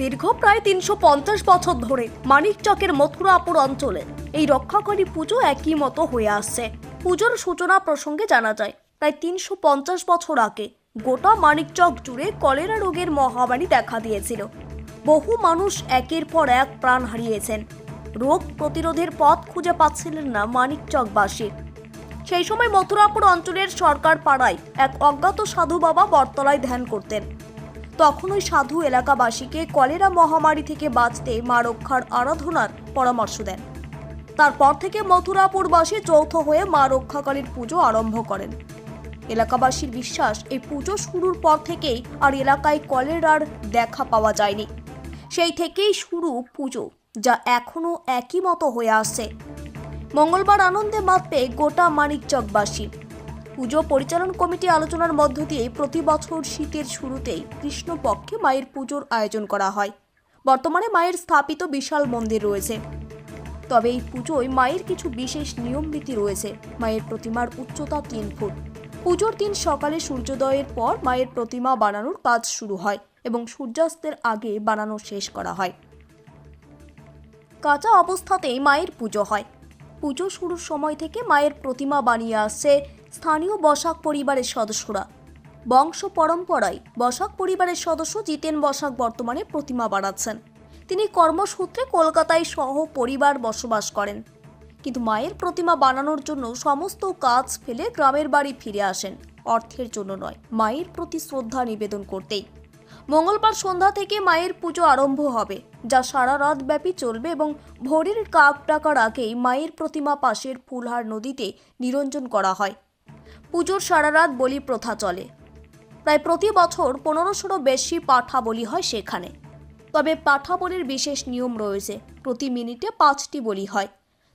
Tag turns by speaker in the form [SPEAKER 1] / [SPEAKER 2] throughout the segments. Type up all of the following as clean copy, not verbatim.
[SPEAKER 1] দীর্ঘ প্রায় ৩৫০ বছর ধরে মানিকচকের মথুরাপুর অঞ্চলে এই রক্ষাকারী পুজো একই মতো হয়ে আসছে। পুজোর সূচনা প্রসঙ্গে জানা যায়, প্রায় ৩৫০ বছর আগে গোটা মানিকচক জুড়ে কলেরা রোগের মহামারী দেখা দিয়েছিল। বহু মানুষ একের পর এক প্রাণ হারিয়েছেন। রোগ প্রতিরোধের পথ খুঁজে পাচ্ছিলেন না মানিকচকবাসী। সেই সময় মথুরাপুর অঞ্চলের সরকার পাড়ায় এক অজ্ঞাত সাধু বাবা বটতলায় ধ্যান করতেন। তখন ওই সাধু এলাকাবাসীকে কলেরা মহামারী থেকে বাঁচতে মা রক্ষার আরাধনার পরামর্শ দেন। তারপর থেকে মথুরাপুরবাসী যৌথ হয়ে মা রক্ষাকালীর পুজো আরম্ভ করেন। এলাকাবাসীর বিশ্বাস, এই পুজো শুরুর পর থেকেই আর এলাকায় কলেরার দেখা পাওয়া যায়নি। সেই থেকেই শুরু পুজো, যা এখনো একই মতো হয়ে আসছে। মঙ্গলবার আনন্দে মাতবে গোটা মানিকচকবাসী। পুজো পরিচালন কমিটি আলোচনার মধ্য দিয়ে প্রতি বছর শীতের শুরুতেই কৃষ্ণপক্ষে মায়ের পুজোর আয়োজন করা হয়। বর্তমানে মায়ের স্থাপিত বিশাল মন্দির রয়েছে। তবে এই পুজোয় মায়ের কিছু বিশেষ নিয়ম নীতি রয়েছে। মায়ের প্রতিমার উচ্চতা ৩ ফুট। পুজোর দিন সকালে সূর্যোদয়ের পর মায়ের প্রতিমা বানানোর কাজ শুরু হয় এবং সূর্যাস্তের আগে বানানো শেষ করা হয়। কাঁচা অবস্থাতেই মায়ের পুজো হয়। পুজো শুরুর সময় থেকে মায়ের প্রতিমা বানিয়ে আসছে স্থানীয় বসাক পরিবারের সদস্যরা। বংশ পরম্পরায় বসাক পরিবারের সদস্য জিতেন বসাক বর্তমানে প্রতিমা বানাচ্ছেন। তিনি কর্মসূত্রে কলকাতায় সহ পরিবার বসবাস করেন, কিন্তু মায়ের প্রতিমা বানানোর জন্য সমস্ত কাজ ফেলে গ্রামের বাড়ি ফিরে আসেন, অর্থের জন্য নয়, মায়ের প্রতি শ্রদ্ধা নিবেদন করতেই। মঙ্গলবার সন্ধ্যা থেকে মায়ের পুজো আরম্ভ হবে, যা সারা রাত ব্যাপী চলবে এবং ভোরের কাক ডাকার আগেই মায়ের প্রতিমা পাশের ফুলহার নদীতে নিরঞ্জন করা হয়। পুজোর সারা রাত বলি প্রথা চলে। প্রায় প্রতি বছর ১৫০০রও বেশি পাঠা বলি হয় সেখানে। তবে পাঠা বলির বিশেষ নিয়ম রয়েছে, প্রতি মিনিটে ৫টি বলি হয়।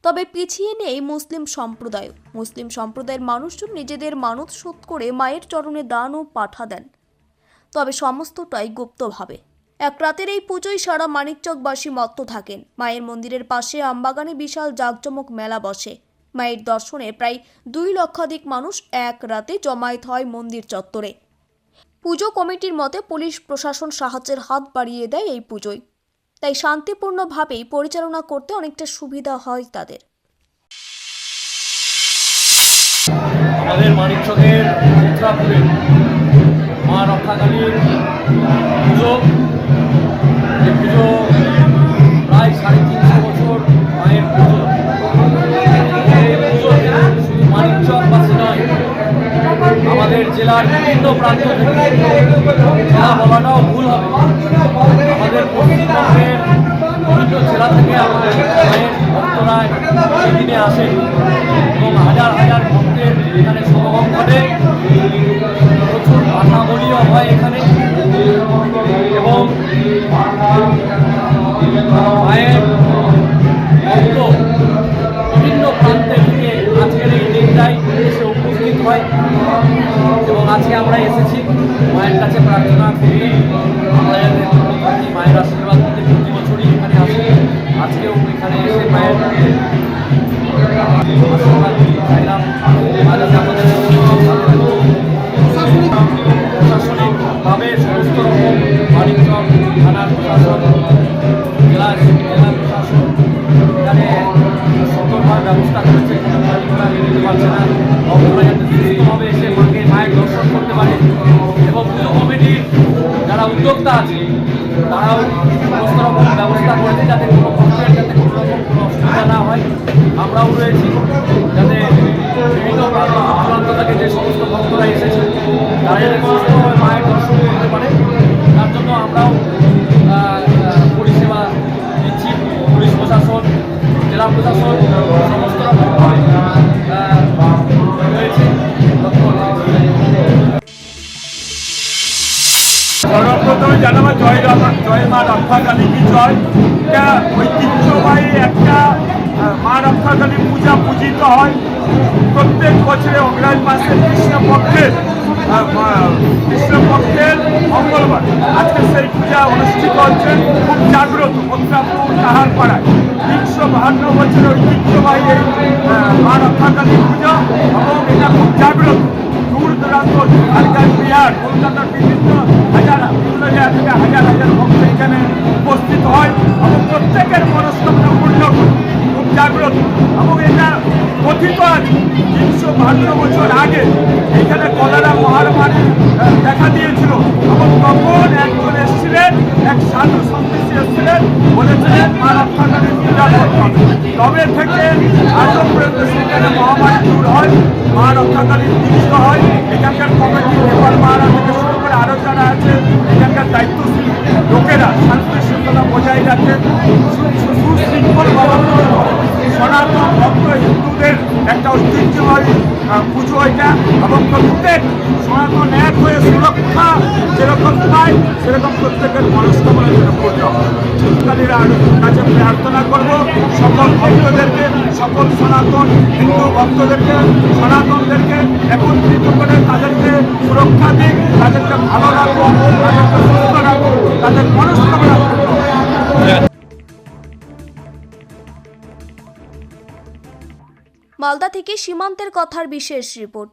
[SPEAKER 1] তবে পিছিয়ে নেই মুসলিম সম্প্রদায়। মুসলিম সম্প্রদায়ের মানুষজন নিজেদের মানত শোধ করে মায়ের চরণে দান ও পাঠা দেন, তবে সমস্তটাই গুপ্তভাবে। এক রাতের এই পুজোয় সারা মানিকচকবাসী মত্ত থাকেন। মায়ের মন্দিরের পাশে আমবাগানে বিশাল জাঁকজমক মেলা বসে। মায়ের দর্শনে প্রায় ২ লক্ষাধিক মানুষ এক রাতে জমায়েত হয় মন্দির চত্বরে। পুজো কমিটির মতে পুলিশ প্রশাসন সাহায্যের হাত বাড়িয়ে দেয় এই পুজোয়, তাই শান্তিপূর্ণভাবেই পরিচালনা করতে অনেকটা সুবিধা হয় তাদের।
[SPEAKER 2] আমাদের মানিকচকের মথুরাপুরে মা রক্ষাকালীর পুজো, এই পুজো প্রায় ৩৫০ বছর মায়ের পুজো। এই পুজো শুধু মানিকচকবাসী নয়, আমাদের জেলার বিভিন্ন প্রান্ত থেকে, জেলা বলাটাও ভুল হবে, আমাদের পশ্চিমবঙ্গের বিভিন্ন জেলা থেকে আমাদের মায়ের ভক্তরা সেদিনে আসে এবং হাজার হাজার ভক্তের এখানে সমাগম ঘটে। প্রচুর পাঠা বলিও হয় এখানে এবং মায়ের ভক্ত বিভিন্ন প্রান্তে থেকে আজকের এই দিনটাই এসে উপস্থিত হয় এবং আজকে আমরা এসেছি মায়ের কাছে প্রার্থনা করতে। আমরা যাতে মায়ের আশীর্বাদ করতে প্রতি বছরই এখানে আসি, আজকেও এখানে এসে মায়ের আশীর্বাদ চাইলাম। যাতে আমাদের প্রশাসনিকভাবে সমস্ত রকম মানিকচক থানার প্রশাসন, জেলা প্রশাসন এখানে সুন্দরভাবে ব্যবস্থা করেছে। মালিকরা নিতে পারছে না, ভক্তরা যাতে সুস্থভাবে এসে মায়ের দর্শন করতে পারে এবং পুজো কমিটির যারা উদ্যোক্তা আছে তারাও সমস্ত রকম ব্যবস্থা করেছে যাতে কোনো ভক্তের যাতে কোনো রকম কোনো অসুবিধা না হয়। আমরাও রয়েছি যাতে বিভিন্ন প্রান্ত থেকে যে সমস্ত ভক্তরা এসেছে তারা যাতে সুস্থভাবে মায়ের দর্শন করতে পারে, তার জন্য আমরাও পরিষেবা দিচ্ছি। পুলিশ প্রশাসন, জেলা প্রশাসন সমস্ত রকম রয়েছে।
[SPEAKER 3] সর্বপ্রথমে জানাবো জয় মা রক্ষাকালী কি জয়। এটা ঐতিহ্যবাহী একটা মা রক্ষাকালী পূজা পূজিত হয় প্রত্যেক বছরে অগ্রহায়ণ মাসের কৃষ্ণপক্ষের মঙ্গলবার। আজকে সেই পূজা অনুষ্ঠিত হচ্ছে খুব জাগ্রত মথুরাপুর কাহারপাড়ায়। ৩৫২ বছরের ঐতিহ্যবাহী এই মা রক্ষাকালী পূজা এবং এটা খুব জাগ্রত। দূর দূরান্ত ঝাড়খণ্ড, বিহার, কলকাতার বিভিন্ন হাজার জায়গা থেকে হাজার হাজার ভক্ত এখানে উপস্থিত হয় এবং প্রত্যেকের মনস্কামনা পূর্ণ করে খুব জাগ্রত। এবং এটা কথিত আছে 352 বছর আগে এখানে কলেরা মহামারী দেখা দিয়েছিল এবং তখন একজন এসেছিলেন, এক সাধু সন্ন্যাসী এসেছিলেন, বলেছিলেন মা রক্ষাকালীর পূজা করতে হবে। তবে থেকে আজও পর্যন্ত সেখানে মহামারী দূর হয়, মা রক্ষাকালীর পুজো হয়। এখানকার কমিটি নেপাল মহারাজ থেকে শুরু করে আরও যারা আছে এখানকার দায়িত্বশীল লোকেরা শান্তি শৃঙ্খলা বজায় রাখে, সুশৃঙ্খল পালন করে। সনাতন ভক্ত হিন্দুদের একটা ঐতিহ্যবাহী পুজো এটা এবং প্রত্যেক সনাতন এক হয়ে সুরক্ষা যেরকম পায় সেরকম প্রত্যেকের মনস্কামনা যেন পুজো কালীরা কাছে প্রার্থনা করব সকল ভক্তদেরকে, সকল সনাতন হিন্দু ভক্তদেরকে, সনাতনদেরকে একত্রিত করে তাদেরকে সুরক্ষা দিক, তাদেরকে ভালো রাখবো, তাদেরকে সুস্থ রাখবো, তাদের মনস্কামনা পূর্ণ হোক।
[SPEAKER 1] মালদা থেকে সীমান্তের কথার বিশেষ রিপোর্ট।